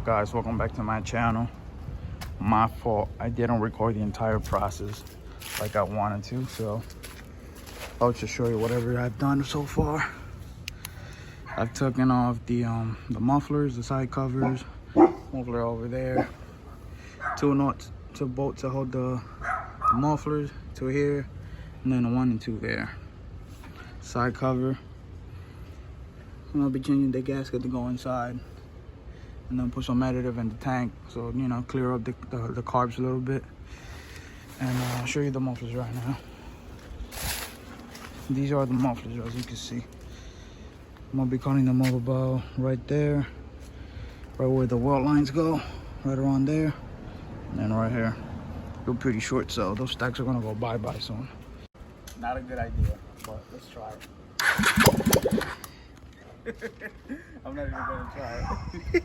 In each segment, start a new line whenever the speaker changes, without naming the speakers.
Guys, welcome back to my channel. My fault, I didn't record the entire process like I wanted to, so I'll just show you whatever I've done so far. I've taken off the mufflers, the side covers, muffler over there, two nuts, two bolts to hold the mufflers to here, and then 1 and 2 there. Side cover. I'm gonna be changing the gasket to go inside, and then put some additive in the tank, so you know, clear up the carbs a little bit. And I'll show you the mufflers right now. These are the mufflers, as you can see. I'm gonna be cutting them off about right there, right where the weld lines go, right around there, and then right here. They're pretty short, so those stacks are gonna go bye-bye soon. Not a good idea, but let's try it. I'm not even gonna try it.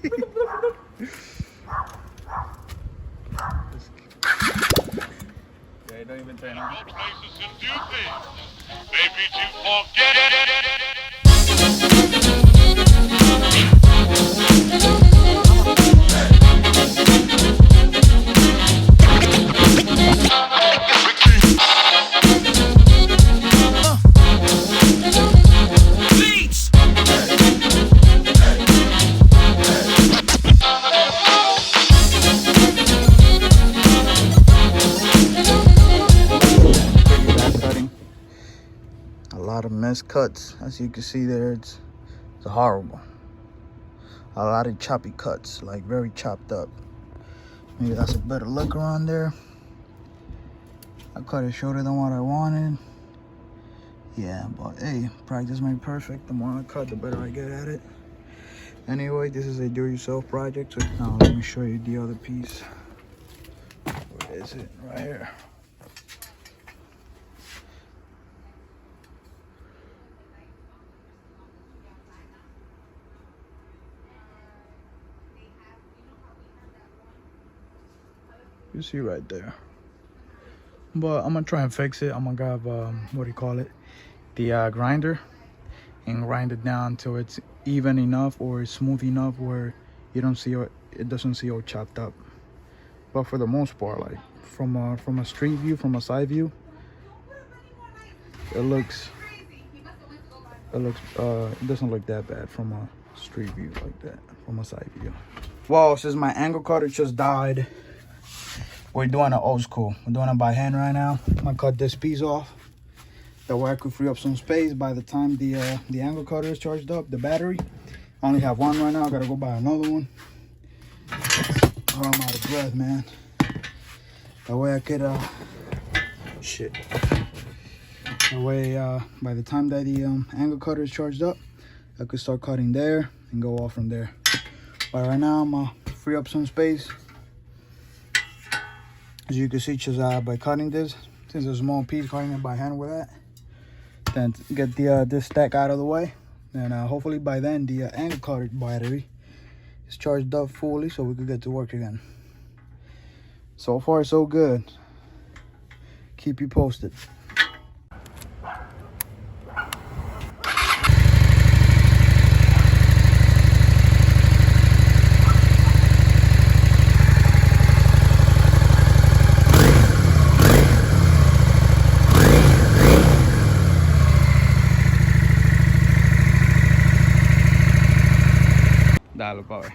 Yeah, don't even turn on.
Maybe to forget
A lot of missed cuts, as you can see there. It's horrible. A lot of choppy cuts, like very chopped up. Maybe that's a better look around there. I cut it shorter than what I wanted. Yeah, but hey, practice made perfect. The more I cut, the better I get at it. Anyway, this is a do-yourself project. So now let me show you the other piece. Where is it? Right here. You see right there. But I'm gonna try and fix it. I'm gonna grab what do you call it, the grinder, and grind it down till it's even enough or smooth enough where you don't see it doesn't see all chopped up. But for the most part, like from a street view, from a side view, it doesn't look that bad from a street view like that, from a side view. Well, since my angle cutter just died, we're doing it old school. We're doing it by hand right now. I'm gonna cut this piece off. That way I could free up some space by the time the angle cutter is charged up, the battery. I only have one right now. I gotta go buy another one. Oh, I'm out of breath, man. That way I could, shit. That way, by the time that the angle cutter is charged up, I could start cutting there and go off from there. But right now, I'm gonna free up some space. As you can see, just by cutting this, since it's a small piece, cutting it by hand with that, then get the this stack out of the way. And hopefully by then the angle cutter battery is charged up fully, so we could get to work again. So far, so good. Keep you posted. Dale, pa' ver.